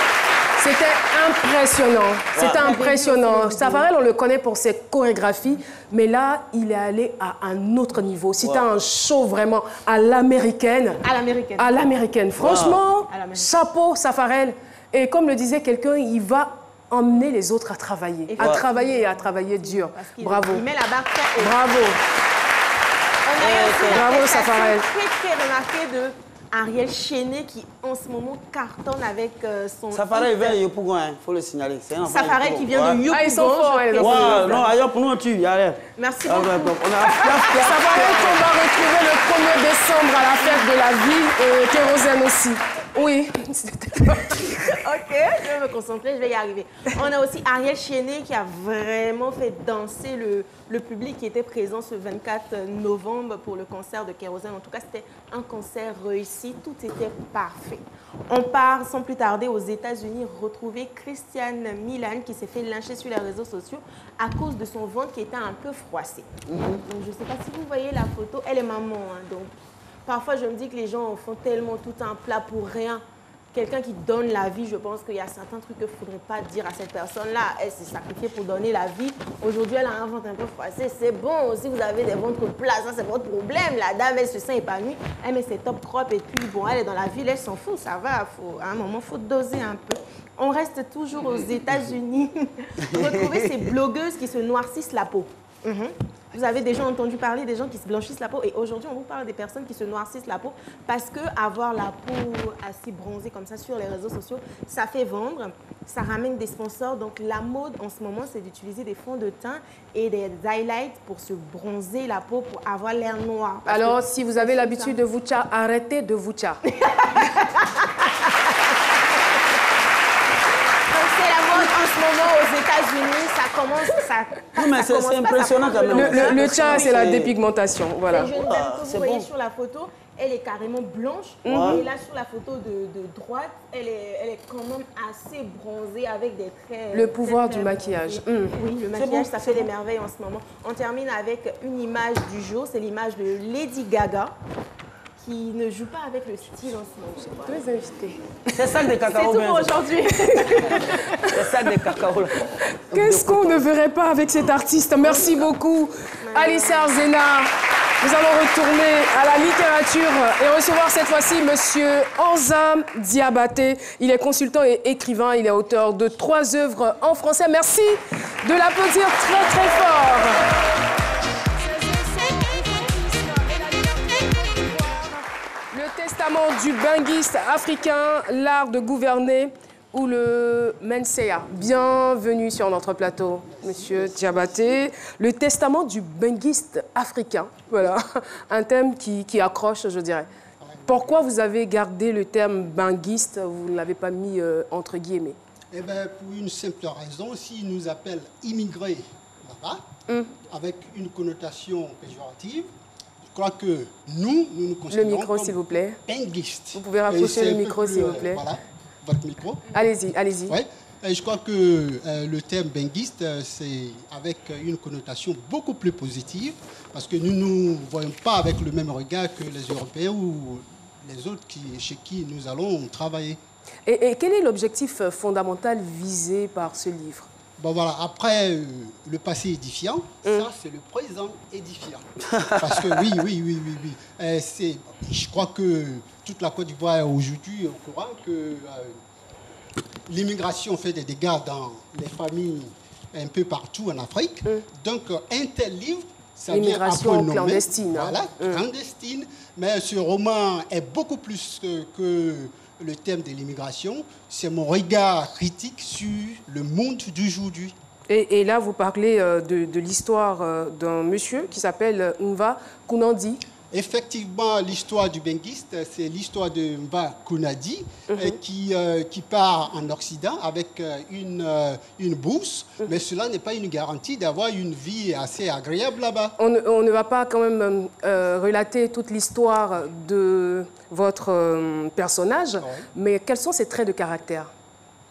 c'était impressionnant. C'était impressionnant. Safarel, on le connaît pour ses chorégraphies, mais là, il est allé à un autre niveau. C'était un show vraiment à l'américaine. À l'américaine. Franchement, chapeau, Safarel. Et comme le disait quelqu'un, il va emmener les autres à travailler. Et à travailler dur. Bravo.
Il met la barre très haut.
Bravo.
On a eu aussi
bravo, Safarel.
Très remarqué de Ariel Chéné qui en ce moment cartonne avec son...
Safarel vient de Yopougon, il faut le signaler.
Safarel qui vient de Yopougon.
Ah, ils sont forts.
Non, ailleurs pour nous, tu y allais.
Merci beaucoup.
Safarel qu'on va retrouver le 1er décembre à la fête de la ville et Kérosène aussi. Oui.
Ok, je vais me concentrer, je vais y arriver. On a aussi Ariel Chéné qui a vraiment fait danser le public qui était présent ce 24 novembre pour le concert de Kérosène. En tout cas, c'était un concert réussi, tout était parfait. On part sans plus tarder aux États-Unis retrouver Christiane Milan qui s'est fait lyncher sur les réseaux sociaux à cause de son ventre qui était un peu froissé. Donc, je ne sais pas si vous voyez la photo, elle est maman, hein, donc parfois, je me dis que les gens font tellement tout un plat pour rien. Quelqu'un qui donne la vie, je pense qu'il y a certains trucs qu'il ne faudrait pas dire à cette personne-là. Elle s'est sacrifiée pour donner la vie. Aujourd'hui, elle a un ventre un peu froissé. C'est bon, si vous avez des ventres plats, ça c'est votre problème. La dame, elle se sent épanouie. Elle met ses top crop et puis, bon, elle est dans la ville, elle s'en fout, ça va. À un moment, il faut doser un peu. On reste toujours aux États-Unis. Retrouver ces blogueuses qui se noircissent la peau. Vous avez déjà entendu parler des gens qui se blanchissent la peau. Et aujourd'hui, on vous parle des personnes qui se noircissent la peau parce que avoir la peau assez bronzée comme ça sur les réseaux sociaux, ça fait vendre, ça ramène des sponsors. Donc la mode en ce moment, c'est d'utiliser des fonds de teint et des highlights pour se bronzer la peau, pour avoir l'air noir.
Alors, si vous avez l'habitude de Vucha, arrêtez de Vucha.
C'est la mode en ce moment aux États-Unis, ça commence.
Oui, mais c'est impressionnant quand même.
Le cha, c'est la dépigmentation. Voilà.
Cette jeune dame que vous voyez sur la photo, elle est carrément blanche. Et là, sur la photo de droite, elle est quand même assez bronzée avec des traits.
Le pouvoir du maquillage.
Oui, le maquillage, ça fait des merveilles en ce moment. On termine avec une image du jour, c'est l'image de Lady Gaga, qui ne joue pas avec le style en ce moment.
Deux invités.
C'est ça des cacao.
C'est tout pour aujourd'hui.
C'est ça des cacao.
Qu'est-ce qu'on ne verrait pas avec cet artiste? Merci beaucoup, Alicia Arzena. Nous allons retourner à la littérature et recevoir cette fois-ci Monsieur Anza Diabaté. Il est consultant et écrivain. Il est auteur de 3 œuvres en français. Merci de l'applaudir très très fort. Le testament du benguiste africain, l'art de gouverner ou le Mensea. Bienvenue sur notre plateau, Monsieur Diabaté. Le testament du benguiste africain, voilà, un thème qui accroche, je dirais. Pourquoi vous avez gardé le terme benguiste, vous ne l'avez pas mis entre guillemets?
Eh bien, pour une simple raison, s'ils nous appellent immigrés là-bas, avec une connotation péjorative, je crois que nous nous considérons
le micro,
comme
s'il vous plaît.
benguistes.
Vous pouvez rapprocher le micro, s'il vous plaît.
Voilà, votre micro.
Allez-y, allez-y.
Ouais. Je crois que le terme benguiste, c'est avec une connotation beaucoup plus positive, parce que nous ne nous voyons pas avec le même regard que les Européens ou les autres chez qui nous allons travailler.
Et quel est l'objectif fondamental visé par ce livre?
Bon voilà, après le passé édifiant, ça c'est le présent édifiant. Parce que oui. Je crois que toute la Côte d'Ivoire est aujourd'hui au courant que l'immigration fait des dégâts dans les familles un peu partout en Afrique. Donc un tel livre, ça vient
l'immigration clandestine.
Voilà, clandestine. Mais ce roman est beaucoup plus que le thème de l'immigration. C'est mon regard critique sur le monde d'aujourd'hui.
Et là, vous parlez de l'histoire d'un monsieur qui s'appelle Mva Kunandi.
Effectivement, l'histoire du benguiste, c'est l'histoire de Mva Kunandi qui part en Occident avec une bourse, mais cela n'est pas une garantie d'avoir une vie assez agréable là-bas.
On ne va pas quand même relater toute l'histoire de votre personnage, mais quels sont ses traits de caractère?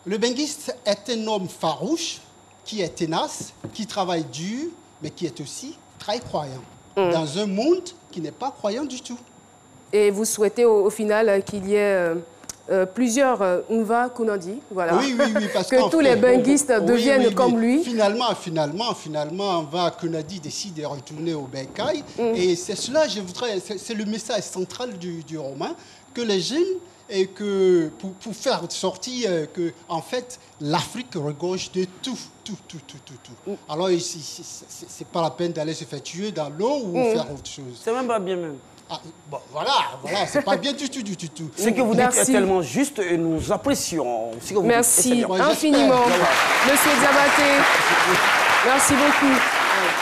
Le benguiste est un homme farouche, qui est tenace, qui travaille dur, mais qui est aussi très croyant. Dans un monde qui n'est pas croyant du tout.
Et vous souhaitez au final qu'il y ait plusieurs Mva Kunandi, voilà.
Oui, parce
que tous les benguistes deviennent comme lui.
Finalement, Mva Kunandi décide de retourner au Bercail. Et c'est cela, c'est le message central du roman, que les jeunes, et que pour faire sortir que en fait l'Afrique regorge de tout. Alors ici, c'est pas la peine d'aller se faire tuer dans l'eau ou faire autre chose.
C'est même pas bien même.
Ah, bon, voilà, c'est pas bien du tout.
Ce que vous dites est tellement juste et nous apprécions.
Merci infiniment, Monsieur Diabaté. Merci beaucoup.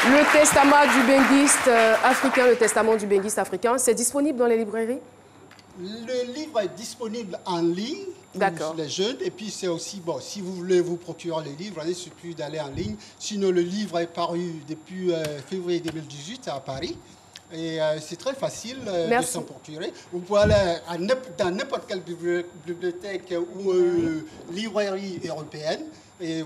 Le testament du benguiste africain, le testament du benguiste africain, c'est disponible dans les librairies?
Le livre est disponible en ligne pour les jeunes. Et puis, c'est aussi, bon, si vous voulez vous procurer le livre, il suffit d'aller en ligne. Sinon, le livre est paru depuis février 2018 à Paris. Et c'est très facile de s'en procurer. Vous pouvez aller dans n'importe quelle bibliothèque ou librairie européenne. Et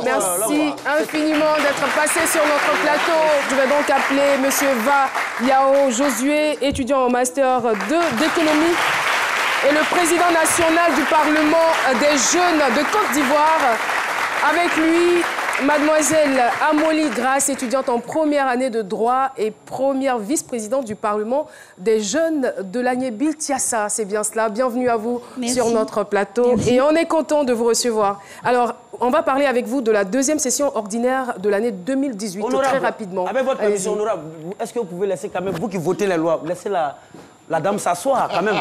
Merci infiniment d'être passé sur notre plateau. Je vais donc appeler M. Va Yao Josué, étudiant au master d'économie et le président national du Parlement des jeunes de Côte d'Ivoire. Avec lui, Mademoiselle Amoli Grace, étudiante en première année de droit et première vice-présidente du Parlement des jeunes de l'Agnébile Tiassa. C'est bien cela. Bienvenue à vous sur notre plateau. Merci. Et on est content de vous recevoir. Alors, on va parler avec vous de la deuxième session ordinaire de l'année 2018, honorable, très rapidement.
Avec votre permission, honorable, est-ce que vous pouvez laisser quand même, vous qui votez les lois, laisser la dame s'asseoir quand même?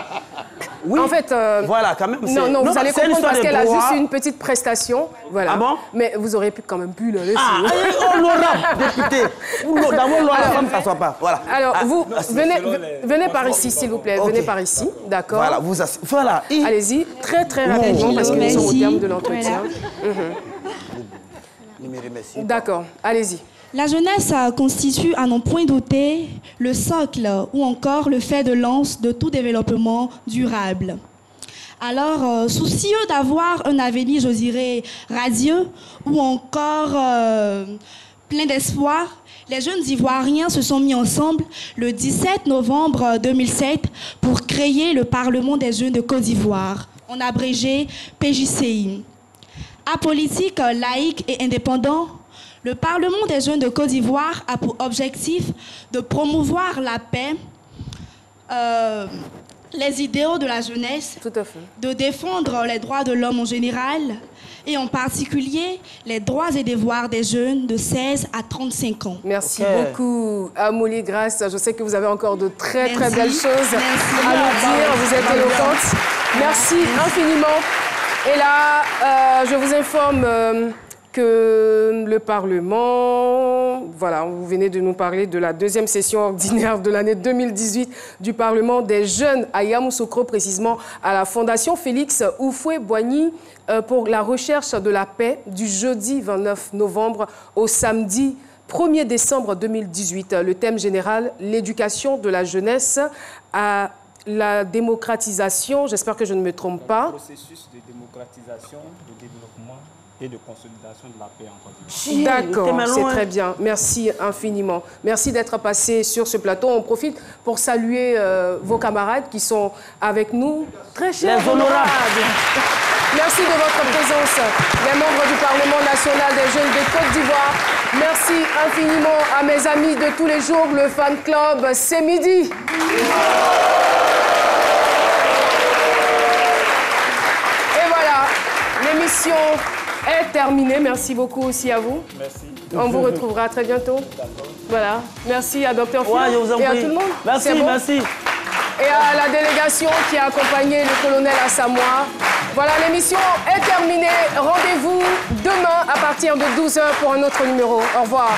Oui.
En fait,
voilà, quand même.
Non, vous allez comprendre parce qu'elle a juste une petite prestation. Voilà.
Ah bon?
Mais vous aurez pu quand même pu le laisser.
Ah, honorable député. Dans vos lois, la femme ne s'assoit pas. Voilà.
Alors, vous, venez par ici, s'il vous plaît. Okay. Venez par ici, d'accord?
Voilà, voilà.
Allez-y, très rapidement, parce que nous sommes au terme de l'entretien. D'accord, allez-y.
La jeunesse constitue, à n'en point douter, le socle ou encore le fer de lance de tout développement durable. Alors, soucieux d'avoir un avenir, je dirais, radieux ou encore plein d'espoir, les jeunes Ivoiriens se sont mis ensemble le 17 novembre 2007 pour créer le Parlement des jeunes de Côte d'Ivoire, en abrégé PJCI. Apolitique, laïque et indépendant, le Parlement des jeunes de Côte d'Ivoire a pour objectif de promouvoir la paix, les idéaux de la jeunesse, de défendre les droits de l'homme en général et en particulier les droits et devoirs des jeunes de 16 à 35 ans.
Merci beaucoup, Amoli Grace. Je sais que vous avez encore de très belles choses à nous dire. Vous êtes éloquente. Merci infiniment. Et là, je vous informe que le Parlement, voilà, vous venez de nous parler de la deuxième session ordinaire de l'année 2018 du Parlement des jeunes à Yamoussoukro, précisément à la Fondation Félix Houphouët-Boigny pour la recherche de la paix du jeudi 29 novembre au samedi 1er décembre 2018. Le thème général, l'éducation de la jeunesse à la démocratisation, j'espère que je ne me trompe pas.
Le processus de démocratisation, de développement et de consolidation de la paix en Côte d'Ivoire.
D'accord, c'est très bien. Merci infiniment. Merci d'être passé sur ce plateau. On profite pour saluer vos camarades qui sont avec nous. Très chers honorables. Merci de votre présence, les membres du Parlement national des jeunes de Côte d'Ivoire. Merci infiniment à mes amis de tous les jours, le fan club C'est Midi. Et voilà, l'émission est terminée. Merci beaucoup aussi à vous.
Merci.
On vous retrouvera très bientôt. Voilà. Merci à Dr. Phil et à tout le monde.
Merci, merci.
Et à la délégation qui a accompagné le colonel Assamoah. Voilà, l'émission est terminée. Rendez-vous demain à partir de 12h pour un autre numéro. Au revoir.